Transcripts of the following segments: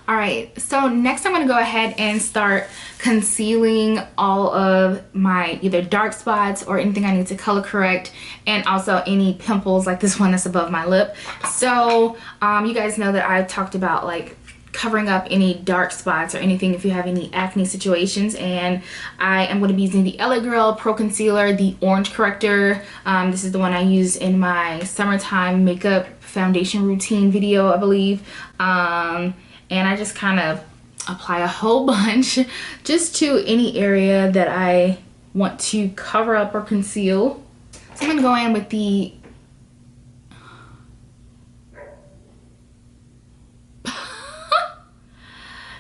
All right, so next I'm going to go ahead and start concealing all of my either dark spots or anything I need to color correct, and also any pimples like this one that's above my lip. So you guys know that I've talked about like covering up any dark spots or anything if you have any acne situations, and I am going to be using the LA Girl Pro Concealer, the orange corrector. This is the one I use in my summertime makeup foundation routine video, I believe. And I just kind of apply a whole bunch just to any area that I want to cover up or conceal. So I'm going to go in with the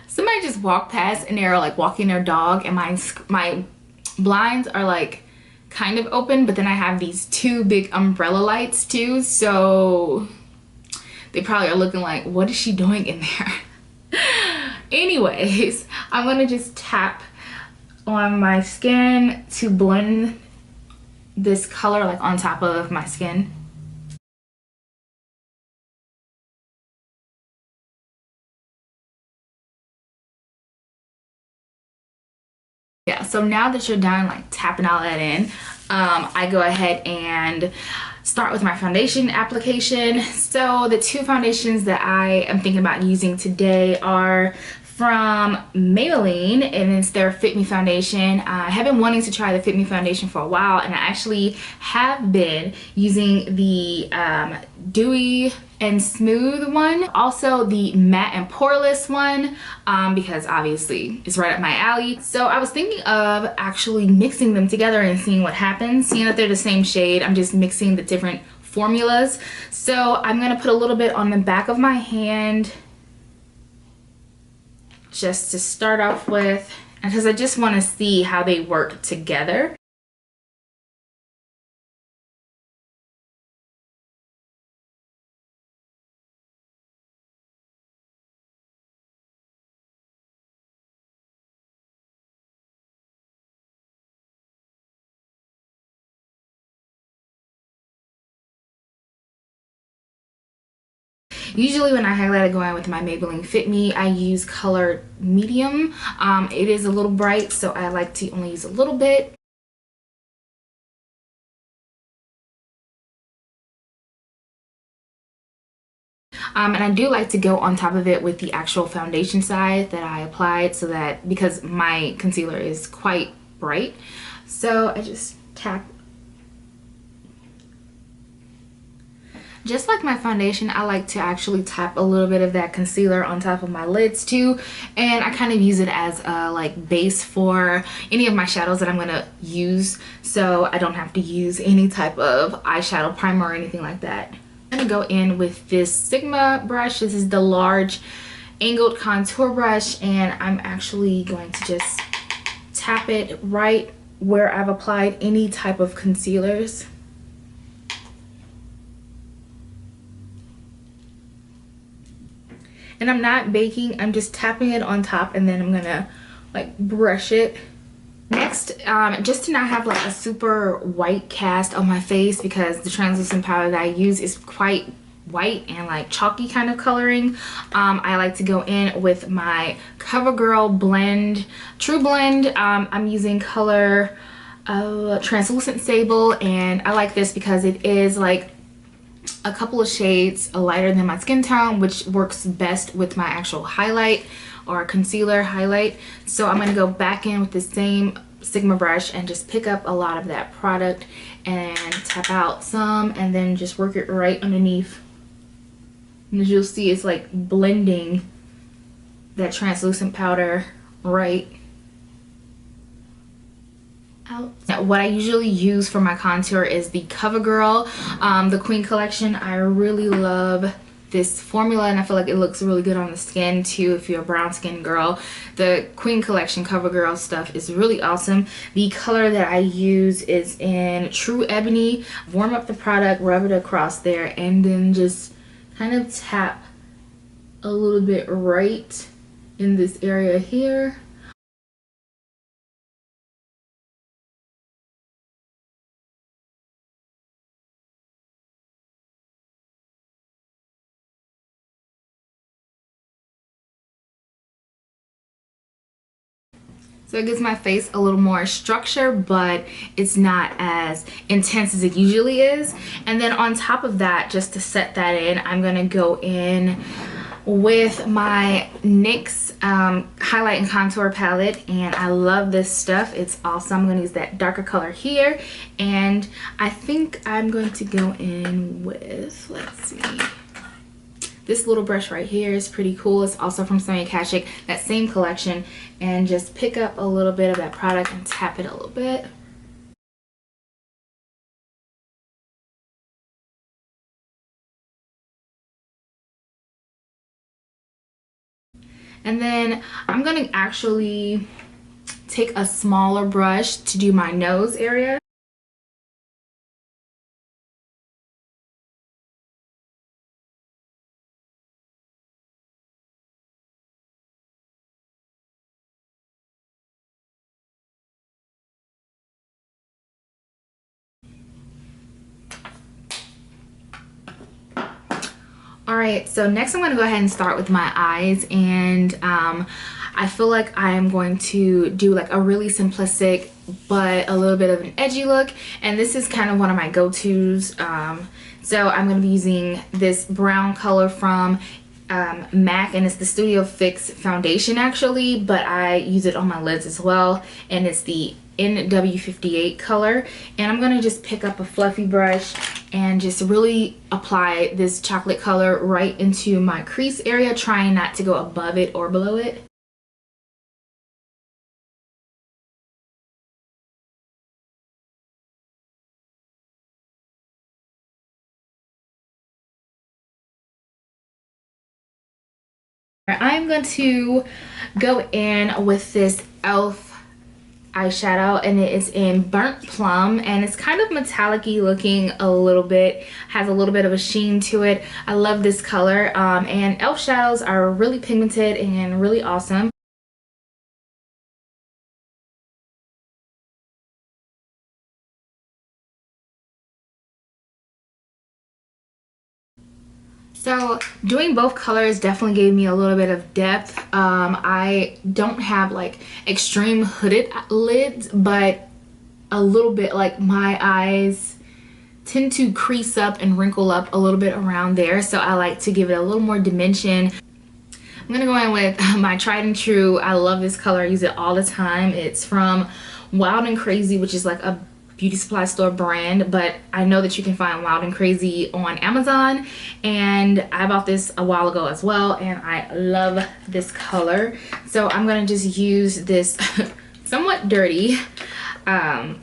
somebody just walked past and they're like walking their dog, and my blinds are like kind of open, but then I have these two big umbrella lights too, so they probably are looking like, what is she doing in there? Anyways, I'm gonna just tap on my skin to blend this color like on top of my skin. Yeah, so now that you're done like tapping all that in, I go ahead and start with my foundation application. So the two foundations that I am thinking about using today are from Maybelline, and it's their Fit Me foundation. I have been wanting to try the Fit Me foundation for a while, and I actually have been using the Dewy and Smooth one, also the Matte and Poreless one, because obviously it's right up my alley. So I was thinking of actually mixing them together and seeing what happens. Seeing that they're the same shade, I'm just mixing the different formulas. So I'm gonna put a little bit on the back of my hand just to start off with, because I just want to see how they work together. Usually when I highlight, I go in with my Maybelline Fit Me. I use color medium. It is a little bright, so I like to only use a little bit. And I do like to go on top of it with the actual foundation side that I applied, so that because my concealer is quite bright, so I just tap. Just like my foundation, I like to actually tap a little bit of that concealer on top of my lids too, and I kind of use it as a like base for any of my shadows that I'm gonna use, so I don't have to use any type of eyeshadow primer or anything like that. I'm gonna go in with this Sigma brush. This is the large angled contour brush, and I'm actually going to just tap it right where I've applied any type of concealers. And I'm not baking, I'm just tapping it on top, and then I'm gonna like brush it. Next, just to not have like a super white cast on my face, because the translucent powder that I use is quite white and like chalky kind of coloring, I like to go in with my CoverGirl blend, True Blend. I'm using color Translucent Sable, and I like this because it is like a couple of shades lighter than my skin tone, which works best with my actual highlight or concealer highlight. So I'm going to go back in with the same Sigma brush and just pick up a lot of that product and tap out some, and then just work it right underneath. And as you'll see, it's like blending that translucent powder right out. Now, what I usually use for my contour is the CoverGirl, the Queen Collection. I really love this formula, and I feel like it looks really good on the skin too if you're a brown skin girl. The Queen Collection CoverGirl stuff is really awesome. The color that I use is in True Ebony. Warm up the product, rub it across there, and then just kind of tap a little bit right in this area here. So it gives my face a little more structure, but it's not as intense as it usually is. And then on top of that, just to set that in, I'm gonna go in with my NYX highlight and contour palette, and I love this stuff. It's awesome. I'm gonna use that darker color here, and I think I'm going to go in with, let's see, this little brush right here is pretty cool. It's also from Sonia Kashuk, that same collection, and just pick up a little bit of that product and tap it a little bit. And then I'm gonna actually take a smaller brush to do my nose area. Alright, so next I'm going to go ahead and start with my eyes, and I feel like I'm going to do like a really simplistic but a little bit of an edgy look, and this is kind of one of my go-tos. So I'm going to be using this brown color from MAC, and it's the Studio Fix foundation actually, but I use it on my lids as well, and it's the NW58 color. And I'm going to just pick up a fluffy brush and just really apply this chocolate color right into my crease area, trying not to go above it or below it. I'm going to go in with this e.l.f. eyeshadow, and it is in Burnt Plum, and it's kind of metallic-y looking a little bit, has a little bit of a sheen to it. I love this color, and e.l.f. shadows are really pigmented and really awesome. So doing both colors definitely gave me a little bit of depth. I don't have like extreme hooded lids, but a little bit, like my eyes tend to crease up and wrinkle up a little bit around there, so I like to give it a little more dimension. I'm gonna go in with my tried and true, I love this color, I use it all the time. It's from Wild and Crazy, which is like a beauty supply store brand, but I know that you can find Wild and Crazy on Amazon, and I bought this a while ago as well, and I love this color. So I'm gonna just use this somewhat dirty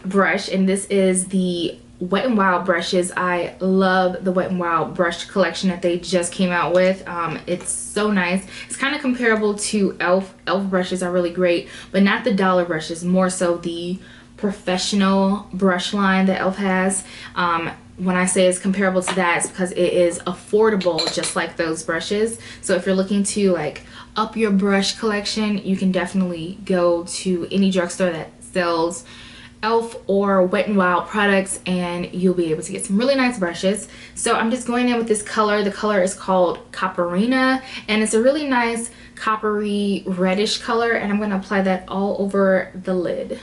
brush, and this is the Wet n Wild brushes. I love the Wet n Wild brush collection that they just came out with. It's so nice. It's kind of comparable to e.l.f. e.l.f. brushes are really great, but not the dollar brushes, more so the professional brush line that e.l.f. has. When I say it's comparable to that, it's because it is affordable, just like those brushes. So if you're looking to like up your brush collection, you can definitely go to any drugstore that sells e.l.f. or Wet n Wild products, and you'll be able to get some really nice brushes. So I'm just going in with this color. The color is called Copperina, and it's a really nice coppery reddish color, and I'm going to apply that all over the lid.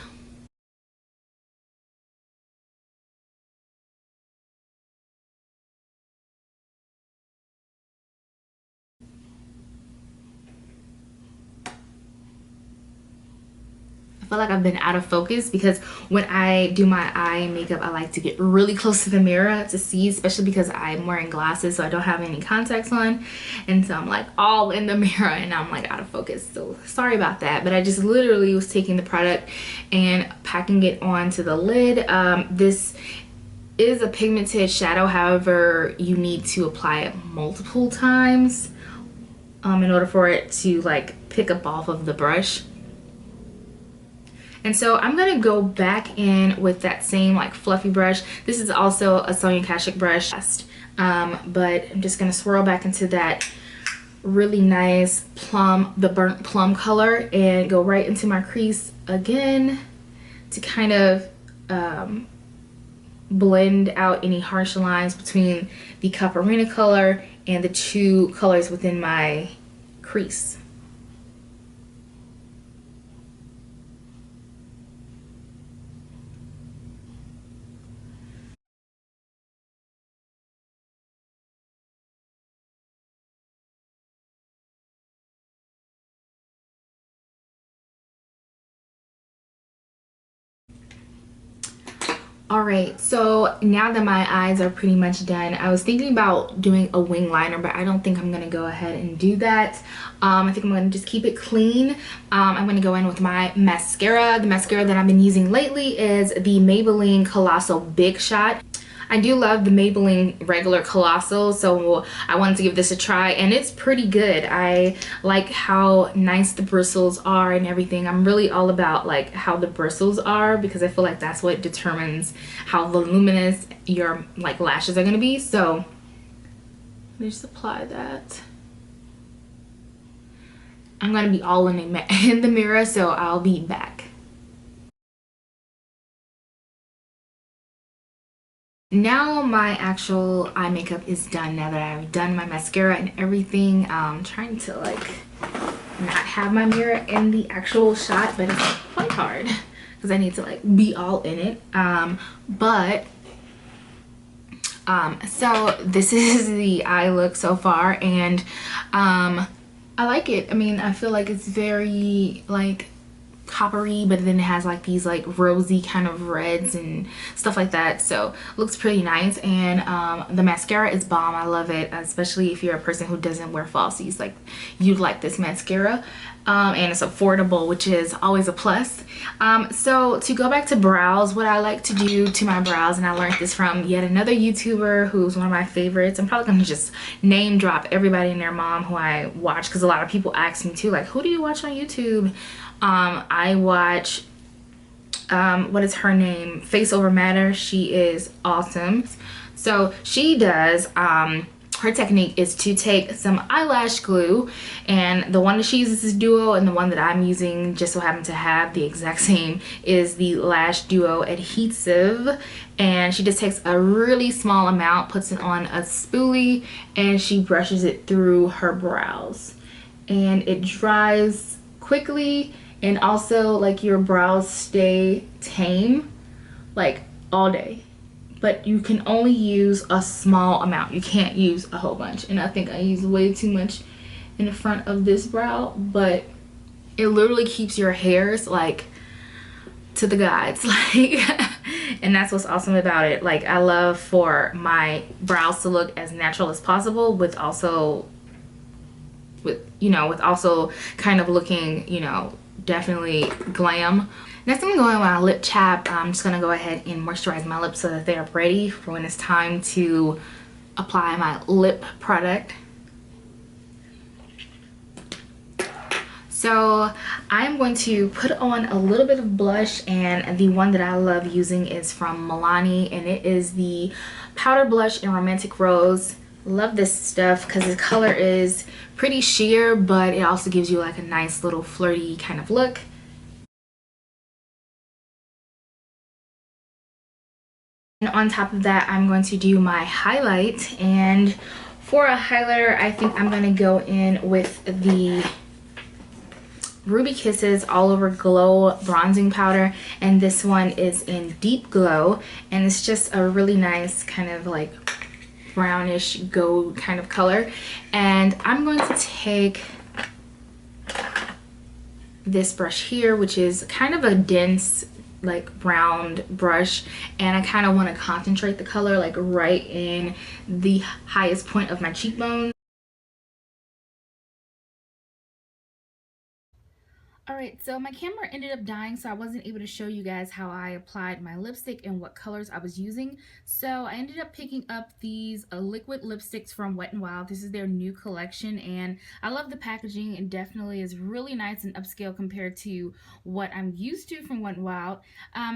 I feel like I've been out of focus because when I do my eye makeup, I like to get really close to the mirror to see, especially because I'm wearing glasses, so I don't have any contacts on, and so I'm like all in the mirror and I'm like out of focus, so sorry about that. But I just literally was taking the product and packing it onto the lid. This is a pigmented shadow, however you need to apply it multiple times in order for it to like pick up off of the brush. And so I'm gonna go back in with that same like fluffy brush. This is also a Sonia Kashuk brush, but I'm just gonna swirl back into that really nice plum, the burnt plum color, and go right into my crease again to kind of blend out any harsh lines between the Copperina color and the two colors within my crease. All right, so now that my eyes are pretty much done, I was thinking about doing a wing liner, but I don't think I'm gonna go ahead and do that. I think I'm gonna just keep it clean. I'm gonna go in with my mascara. The mascara that I've been using lately is the Maybelline Colossal Big Shot. I do love the Maybelline regular Colossal, so I wanted to give this a try, and it's pretty good. I like how nice the bristles are and everything. I'm really all about like how the bristles are because I feel like that's what determines how voluminous your like lashes are gonna be. So let me just apply that. I'm gonna be all in the mirror, so I'll be back. Now my actual eye makeup is done. Now that I've done my mascara and everything, I'm trying to like not have my mirror in the actual shot, but it's quite hard because I need to like be all in it. So this is the eye look so far, and I like it. I mean, I feel like it's very like coppery, but then it has like these like rosy kind of reds and stuff like that, so looks pretty nice. And the mascara is bomb. I love it, especially if you're a person who doesn't wear falsies. Like, you'd like this mascara. And it's affordable, which is always a plus. So to go back to brows, what I like to do to my brows, and I learned this from yet another YouTuber who's one of my favorites. I'm probably gonna just name drop everybody and their mom who I watch, because a lot of people ask me too, like, who do you watch on YouTube? I watch what is her name, Face Over Matter. She is awesome. So she does her technique is to take some eyelash glue, and the one that she uses is Duo, and the one that I'm using, just so happen to have the exact same, is the Lash Duo adhesive. And she just takes a really small amount, puts it on a spoolie, and she brushes it through her brows, and it dries quickly. And also, like, your brows stay tame like all day, but you can only use a small amount. You can't use a whole bunch, and I think I use way too much in the front of this brow, but it literally keeps your hairs like to the gods. Like, and that's what's awesome about it. Like, I love for my brows to look as natural as possible, with also with also kind of looking, definitely glam. Next, I'm gonna go in with my lip chap. I'm just gonna go ahead and moisturize my lips so that they are ready for when it's time to apply my lip product. So I'm going to put on a little bit of blush, and the one that I love using is from Milani, and it is the Powder Blush in Romantic Rose. Love this stuff because the color is pretty sheer, but it also gives you like a nice little flirty kind of look. And on top of that, I'm going to do my highlight, and for a highlighter, I think I'm going to go in with the Ruby Kisses All Over Glow bronzing powder, and this one is in Deep Glow, and it's just a really nice kind of like brownish gold kind of color. And I'm going to take this brush here, which is kind of a dense like round brush, and I kind of want to concentrate the color like right in the highest point of my cheekbone. Alright, so my camera ended up dying, so I wasn't able to show you guys how I applied my lipstick and what colors I was using. So I ended up picking up these liquid lipsticks from Wet n Wild. This is their new collection, and I love the packaging. It definitely is really nice and upscale compared to what I'm used to from Wet n Wild.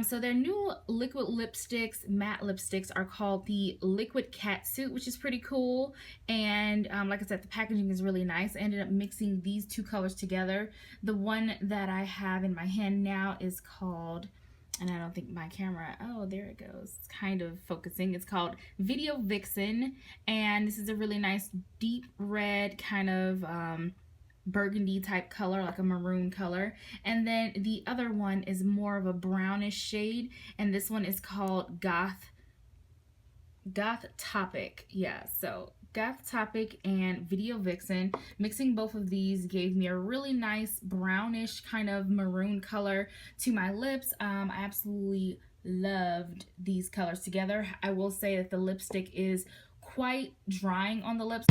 So their new liquid lipsticks, matte lipsticks, are called the Liquid Catsuit, which is pretty cool. And like I said, the packaging is really nice. I ended up mixing these two colors together. The one that I have in my hand now is called, and I don't think my camera, oh, there it goes, it's kind of focusing, it's called Video Vixen, and this is a really nice deep red kind of burgundy type color, like a maroon color. And then the other one is more of a brownish shade, and this one is called Goth Topic. Yeah, so Goth Topic and Video Vixen. Mixing both of these gave me a really nice brownish kind of maroon color to my lips. I absolutely loved these colors together. I will say that the lipstick is quite drying on the lips.